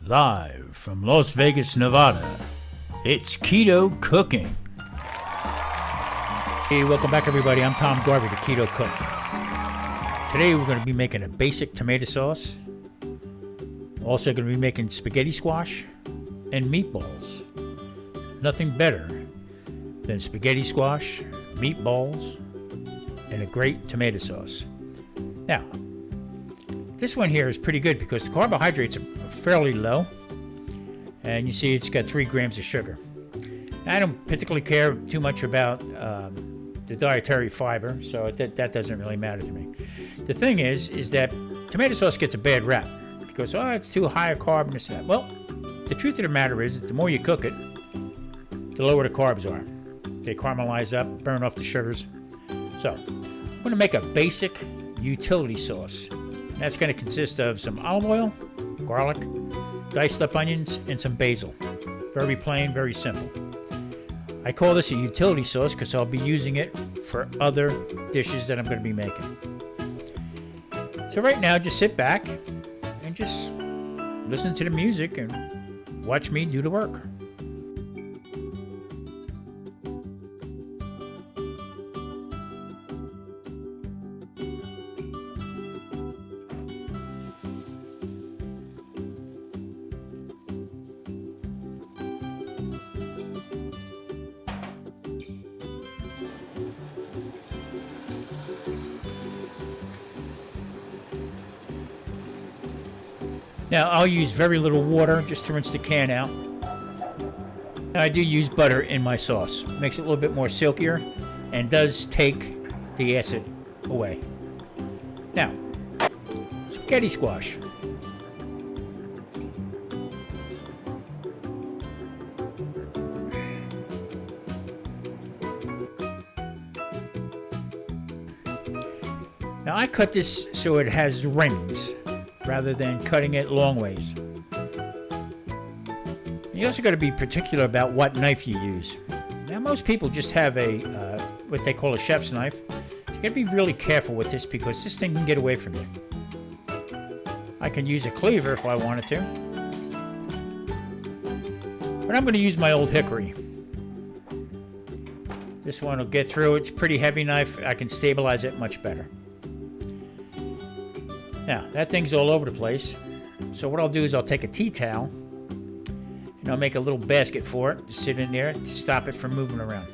Live from Las Vegas, Nevada, it's Keto Cooking. Hey, welcome back everybody. I'm Tom Garvey, the Keto Cook. Today we're going to be making a basic tomato sauce. Also going to be making spaghetti squash and meatballs. Nothing better than spaghetti squash, meatballs, and a great tomato sauce. Now, this one here is pretty good because the carbohydrates are fairly low, and you see it's got 3 grams of sugar. Now, I don't particularly care too much about the dietary fiber, so that doesn't really matter to me. The thing is that tomato sauce gets a bad rap because, it's too high a carb and this and that. Well, the truth of the matter is that the more you cook it, the lower the carbs are. They caramelize up, burn off the sugars. So, I'm going to make a basic utility sauce. That's going to consist of some olive oil, garlic, diced up onions, and some basil. Very plain, very simple. I call this a utility sauce because I'll be using it for other dishes that I'm going to be making. So right now, just sit back and just listen to the music and watch me do the work. Now, I'll use very little water just to rinse the can out. Now, I do use butter in my sauce. Makes it a little bit more silkier and does take the acid away. Now, spaghetti squash. Now, I cut this so it has rings, rather than cutting it long ways. You also got to be particular about what knife you use. Now, most people just have a what they call a chef's knife. You got to be really careful with this because this thing can get away from you. I can use a cleaver if I wanted to, but I'm going to use my old hickory. This one will get through. It's a pretty heavy knife. I can stabilize it much better. Now, that thing's all over the place. So what I'll do is I'll take a tea towel and I'll make a little basket for it to sit in there to stop it from moving around.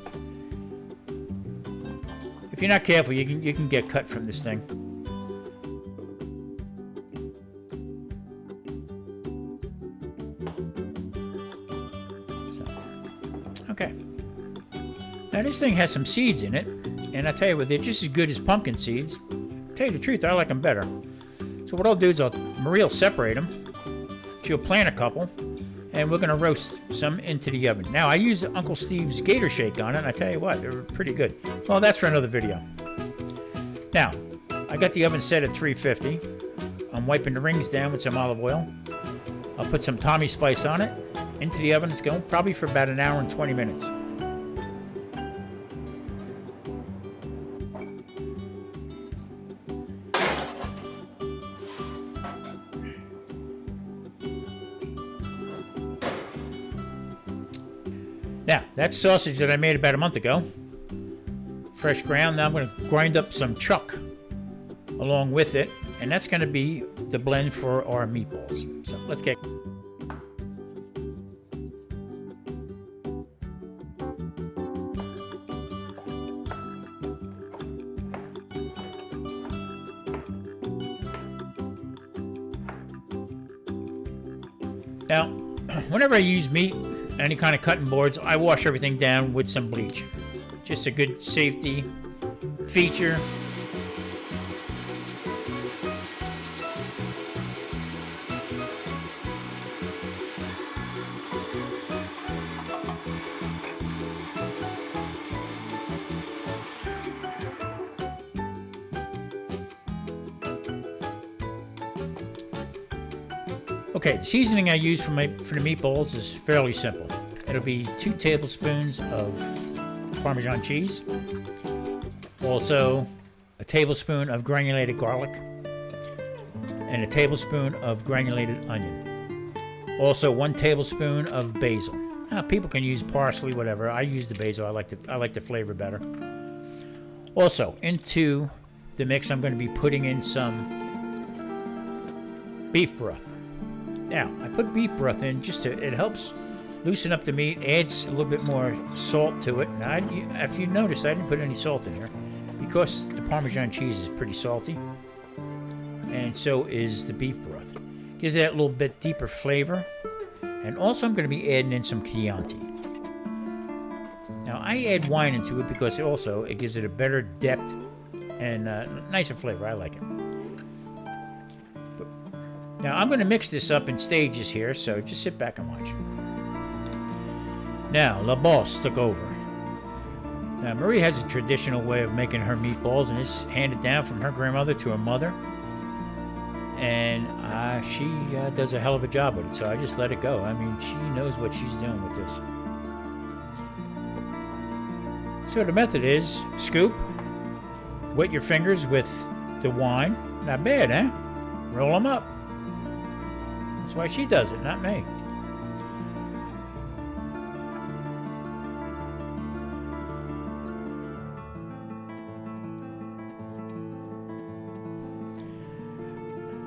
If you're not careful, you can get cut from this thing. So, okay. Now this thing has some seeds in it, and I tell you what, they're just as good as pumpkin seeds. To tell you the truth, I like them better. So what I'll do is Marie will separate them. She'll plant a couple, and we're going to roast some into the oven. Now, I use Uncle Steve's Gator Shake on it, and I tell you what, they're pretty good. Well, that's for another video. Now, I got the oven set at 350. I'm wiping the rings down with some olive oil. I'll put some Tommy spice on it. Into the oven it's going, probably for about an hour and 20 minutes. Now, that's sausage that I made about a month ago. Fresh ground. Now I'm going to grind up some chuck along with it. And that's going to be the blend for our meatballs. So let's get... Now, whenever I use meat, any kind of cutting boards, I wash everything down with some bleach. Just a good safety feature. Okay, the seasoning I use for the meatballs is fairly simple. It'll be 2 tablespoons of Parmesan cheese, also a tablespoon of granulated garlic, and a tablespoon of granulated onion. Also, 1 tablespoon of basil. Now, people can use parsley, whatever. I use the basil. I like the flavor better. Also, into the mix, I'm going to be putting in some beef broth. Now, I put beef broth in just to, it helps loosen up the meat, adds a little bit more salt to it. Now, if you notice, I didn't put any salt in here because the Parmesan cheese is pretty salty, and so is the beef broth. Gives that a little bit deeper flavor. And also, I'm going to be adding in some Chianti. Now, I add wine into it because it gives it a better depth and nicer flavor. I like it. Now, I'm going to mix this up in stages here, so just sit back and watch. Now, La Bosse took over. Now, Marie has a traditional way of making her meatballs, and it's handed down from her grandmother to her mother. And she does a hell of a job with it, so I just let it go. I mean, she knows what she's doing with this. So the method is scoop, wet your fingers with the wine. Not bad, eh? Roll them up. That's why she does it, not me.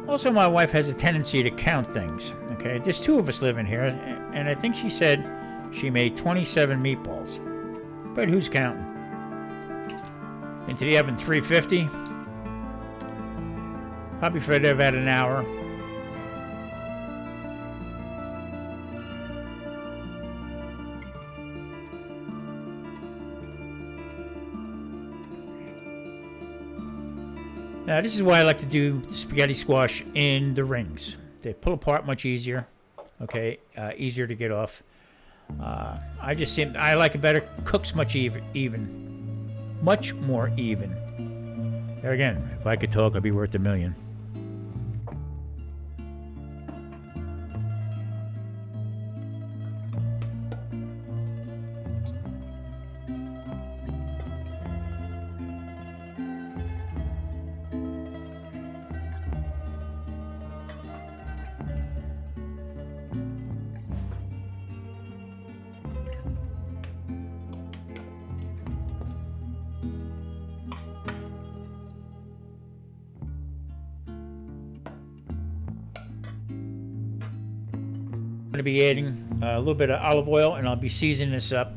Also, my wife has a tendency to count things. Okay, there's 2 of us living here, and I think she said she made 27 meatballs. But who's counting? Into the oven 350. Probably for about an hour. Now, this is why I like to do the spaghetti squash in the rings. They pull apart much easier. Okay, easier to get off. I like it better. Cooks much much more even. There again, if I could talk, I'd be worth $1 million. I'm going to be adding a little bit of olive oil, and I'll be seasoning this up.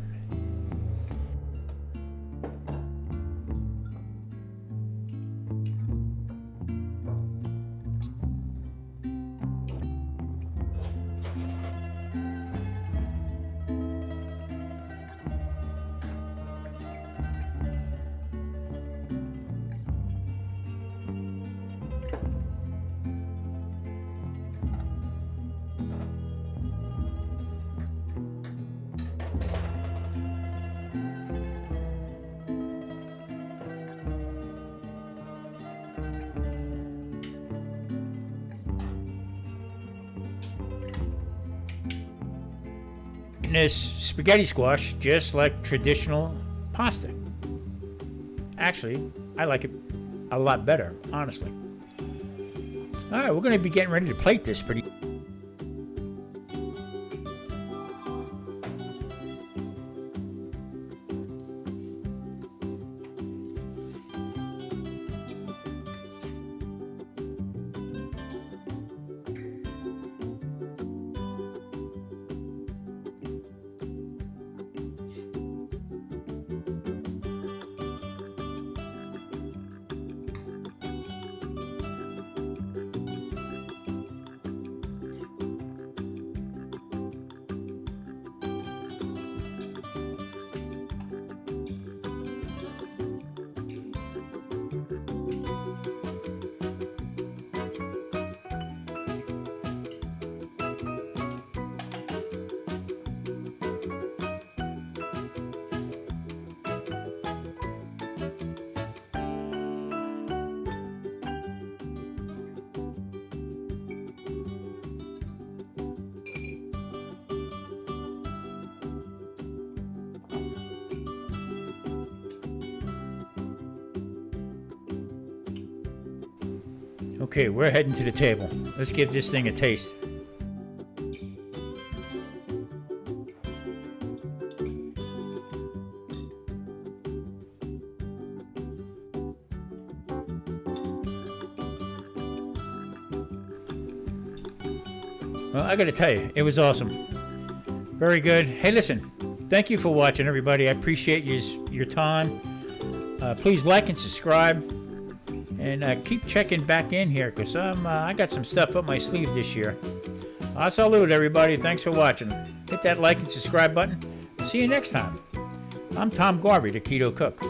This spaghetti squash just like traditional pasta. Actually, I like it a lot better, honestly. All right, we're going to be getting ready to plate this pretty. Okay, we're heading to the table. Let's give this thing a taste. Well, I got to tell you, it was awesome. Very good. Hey, listen, thank you for watching, everybody. I appreciate your time. Please like and subscribe, and keep checking back in here, because I got some stuff up my sleeve this year. I salute everybody. Thanks for watching. Hit that like and subscribe button. See you next time. I'm Tom Garvey, the Keto Cook.